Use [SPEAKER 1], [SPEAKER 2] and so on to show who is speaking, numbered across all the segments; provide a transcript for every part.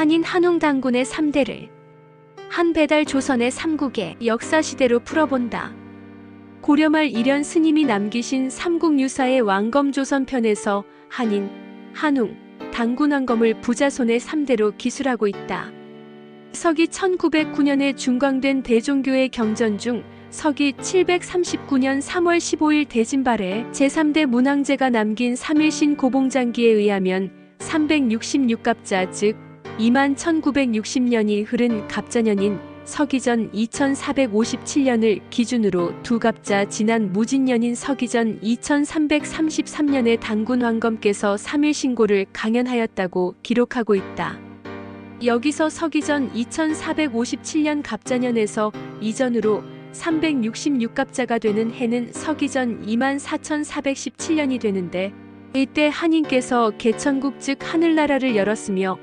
[SPEAKER 1] 한인 한웅 단군의 3대를 한 배달 조선의 삼국의 역사시대로 풀어본다. 고려말 일현 스님이 남기신 삼국유사의 왕검조선편에서 한인, 한웅, 단군 왕검을 부자손의 3대로 기술하고 있다. 서기 1909년에 중광된 대종교의 경전 중 서기 739년 3월 15일 대진발에 제3대 문왕제가 남긴 3일신 고봉장기에 의하면 366갑자 즉 21,960년이 흐른 갑자년인 서기전 2457년을 기준으로 두 갑자 지난 무진년인 서기전 2333년에 단군 왕검께서 3일 신고를 강연하였다고 기록하고 있다. 여기서 서기전 2457년 갑자년에서 이전으로 366갑자가 되는 해는 서기전 24,417년이 되는데 이때 한인께서 개천국 즉 하늘나라를 열었으며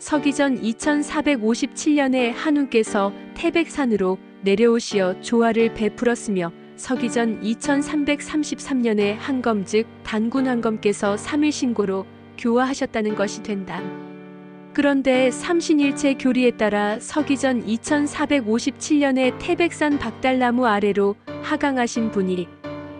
[SPEAKER 1] 서기전 2457년에 한웅께서 태백산으로 내려오시어 조화를 베풀었으며 서기전 2333년에 한검 즉 단군 한검께서 3일 신고로 교화하셨다는 것이 된다. 그런데 삼신일체 교리에 따라 서기전 2457년에 태백산 박달나무 아래로 하강하신 분이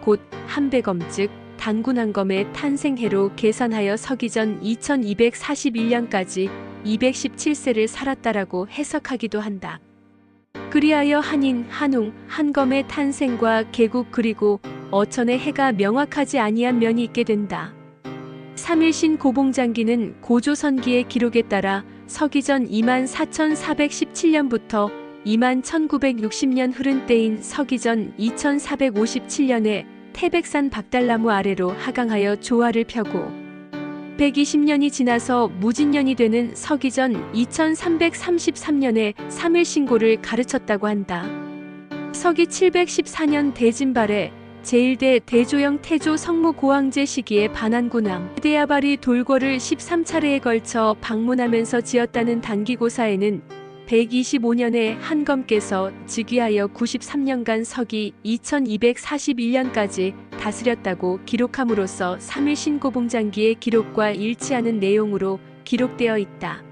[SPEAKER 1] 곧 한배검 즉 단군 한검의 탄생해로 계산하여 서기전 2241년까지 217세를 살았다라고 해석하기도 한다. 그리하여 한인, 한웅, 한검의 탄생과 개국 그리고 어천의 해가 명확하지 아니한 면이 있게 된다. 3일신 고봉장기는 고조선기의 기록에 따라 서기전 24,417년부터 21,960년 흐른 때인 서기전 2457년에 태백산 박달나무 아래로 하강하여 조화를 펴고 120년이 지나서 무진년이 되는 서기전 2333년에 3일 신고를 가르쳤다고 한다. 서기 714년 대진발에 제1대 대조영 태조 성무 고황제 시기에 반환군왕 대야발이 돌궐을 13차례에 걸쳐 방문하면서 지었다는 단기고사에는 125년에 한검께서 즉위하여 93년간 서기 2241년까지 다스렸다고 기록함으로써 3일 신고봉장기의 기록과 일치하는 내용으로 기록되어 있다.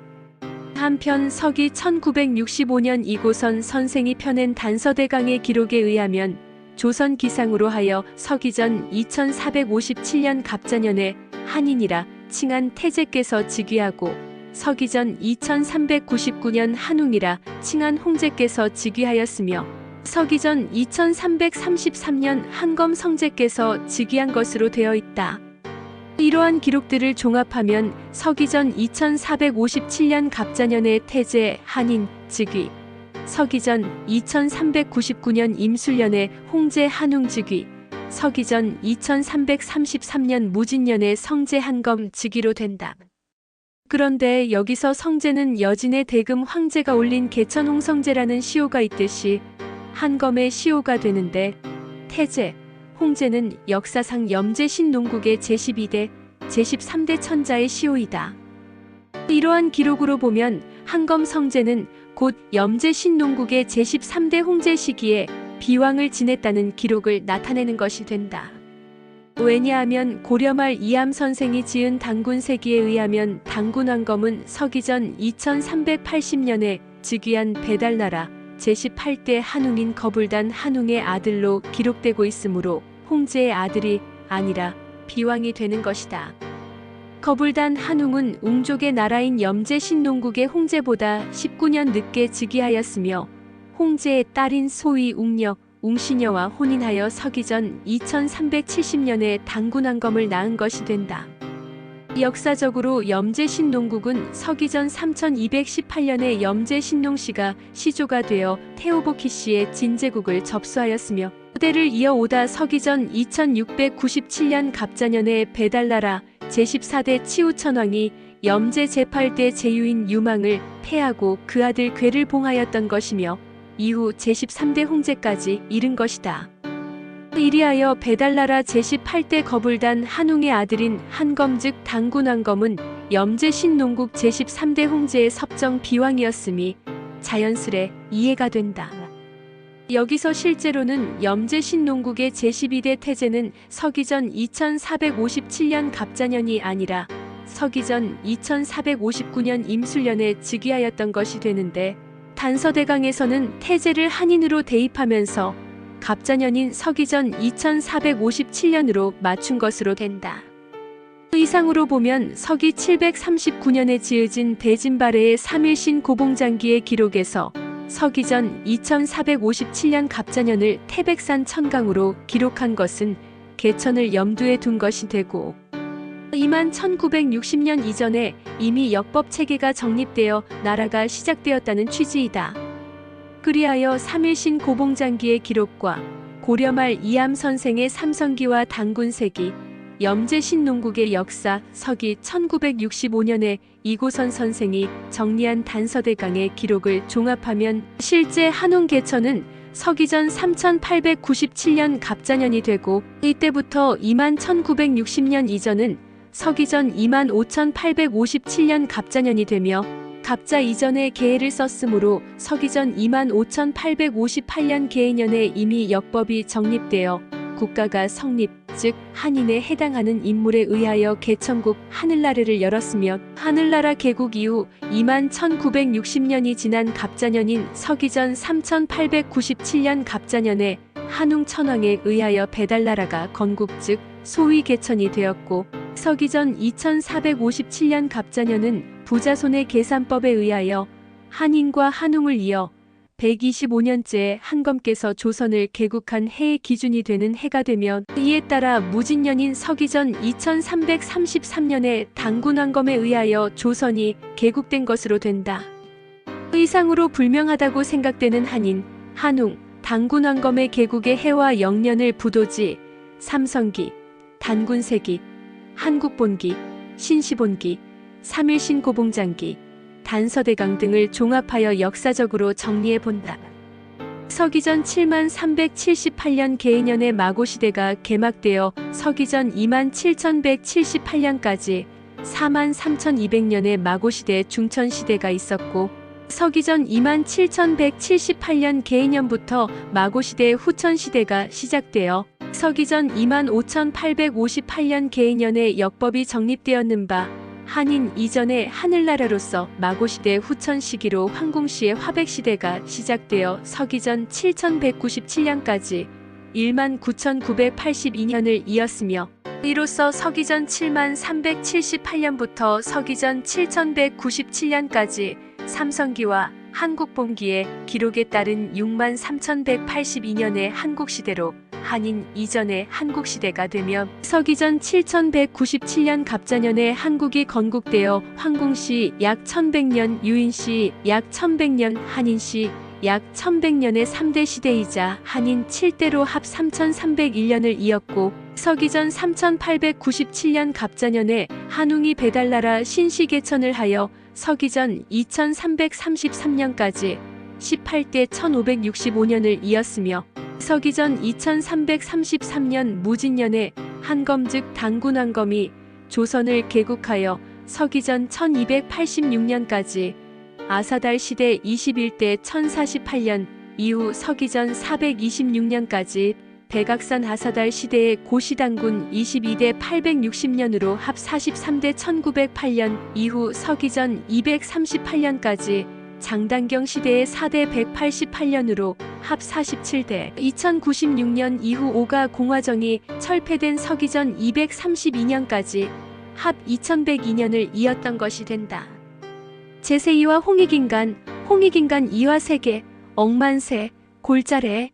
[SPEAKER 1] 한편 서기 1965년 이고선 선생이 펴낸 단서대강의 기록에 의하면 조선 기상으로 하여 서기전 2457년 갑자년에 한인이라 칭한 태제께서 즉위하고 서기전 2399년 한웅이라 칭한 홍제께서 즉위하였으며 서기전 2333년 한검 성제께서 즉위한 것으로 되어 있다. 이러한 기록들을 종합하면 서기전 2457년 갑자년의 태제 한인 즉위, 서기전 2399년 임술년의 홍제 한웅 즉위, 서기전 2333년 무진년의 성제 한검 즉위로 된다. 그런데 여기서 성제는 여진의 대금 황제가 올린 개천홍성제라는 시호가 있듯이 한검의 시호가 되는데 태제, 홍제는 역사상 염제신농국의 제12대, 제13대 천자의 시호이다. 이러한 기록으로 보면 한검 성제는 곧 염제신농국의 제13대 홍제 시기에 비왕을 지냈다는 기록을 나타내는 것이 된다. 왜냐하면 고려말 이암 선생이 지은 단군세기에 의하면 단군 왕검은 서기전 2380년에 즉위한 배달나라 제18대 한웅인 거불단 한웅의 아들로 기록되고 있으므로 홍제의 아들이 아니라 비왕이 되는 것이다. 거불단 한웅은 웅족의 나라인 염제신농국의 홍제보다 19년 늦게 즉위하였으며 홍제의 딸인 소위 웅녀, 웅시녀와 혼인하여 서기전 2370년에 단군 왕검을 낳은 것이 된다. 역사적으로 염제신농국은 서기전 3218년에 염제신농씨가 시조가 되어 태오보키 씨의 진제국을 접수하였으며 그대를 이어오다 서기전 2697년 갑자년에 배달나라 제14대 치우천왕이 염제 제8대 제유인 유망을 패하고 그 아들 괴를 봉하였던 것이며 이후 제13대 홍제까지 이른 것이다. 이리하여 배달나라 제18대 거불단 한웅의 아들인 한검 즉 단군 왕검은 염제신농국 제13대 홍제의 섭정 비왕이었음이 자연스레 이해가 된다. 여기서 실제로는 염제신농국의 제12대 태제는 서기전 2457년 갑자년이 아니라 서기전 2459년 임술년에 즉위하였던 것이 되는데, 단서대강에서는 태제를 한인으로 대입하면서 갑자년인 서기전 2457년으로 맞춘 것으로 된다. 이상으로 보면 서기 739년에 지어진 대진발해의 3일신 고봉장기의 기록에서 서기전 2457년 갑자년을 태백산 천강으로 기록한 것은 개천을 염두에 둔 것이 되고, 이만 1960년 이전에 이미 역법 체계가 정립되어 나라가 시작되었다는 취지이다. 그리하여 3일신 고봉장기의 기록과 고려말 이암 선생의 삼성기와 단군세기, 염제신농국의 역사, 서기 1965년에 이고선 선생이 정리한 단서대강의 기록을 종합하면 실제 한웅 개천은 서기전 3897년 갑자년이 되고, 이때부터 2만 1960년 이전은 서기전 2만 5857년 갑자년이 되며, 갑자 이전에 계해를 썼으므로 서기전 2만 5858년 계해년에 이미 역법이 정립되어 국가가 성립, 즉 한인에 해당하는 인물에 의하여 개천국 하늘나라를 열었으며, 하늘나라 개국 이후 2만 1960년이 지난 갑자년인 서기전 3897년 갑자년에 한웅 천황에 의하여 배달나라가 건국, 즉 소위 개천이 되었고, 서기전 2457년 갑자년은 부자손의 계산법에 의하여 한인과 한웅을 이어 125년째 한검께서 조선을 개국한 해의 기준이 되는 해가 되며, 이에 따라 무진년인 서기전 2333년에 단군왕검에 의하여 조선이 개국된 것으로 된다. 이상으로 불명하다고 생각되는 한인, 한웅, 단군왕검의 개국의 해와 영년을 부도지, 삼성기, 단군세기, 한국본기, 신시본기, 삼일신고봉장기, 단서대강 등을 종합하여 역사적으로 정리해 본다. 서기전 7만 378년 계해년에 마고시대가 개막되어 서기전 2만 7178년까지 4만 3200년에 마고시대 중천시대가 있었고, 서기전 2만 7178년 계해년부터 마고시대 후천시대가 시작되어 서기전 2만 5858년 계해년에 역법이 정립되었는 바, 한인 이전의 하늘나라로서 마고시대 후천 시기로 황공시의 화백시대가 시작되어 서기전 7197년까지 1만 9982년을 이었으며, 이로써 서기전 7만 378년부터 서기전 7197년까지 삼성기와 한국본기의 기록에 따른 6만 3182년의 한국시대로 한인 이전의 한국시대가 되며, 서기전 7197년 갑자년에 한국이 건국되어 황공시 약 1100년, 유인시 약 1100년, 한인시 약 1100년의 3대 시대이자 한인 7대로 합 3301년을 이었고, 서기전 3897년 갑자년에 한웅이 배달나라 신시개천을 하여 서기전 2333년까지 18대 1565년을 이었으며, 서기전 2333년 무진년에 한검 즉 단군왕검이 조선을 개국하여 서기전 1286년까지 아사달 시대 21대 1048년 이후 서기전 426년까지 백악산 아사달 시대의 고시당군 22대 860년으로 합 43대 1908년 이후 서기전 238년까지 장단경 시대의 4대 188년으로 합 47대 2096년 이후 오가 공화정이 철폐된 서기전 232년까지 합 2102년을 이었던 것이 된다. 제세이와 홍익인간, 홍익인간 이화세계, 억만세, 골자래,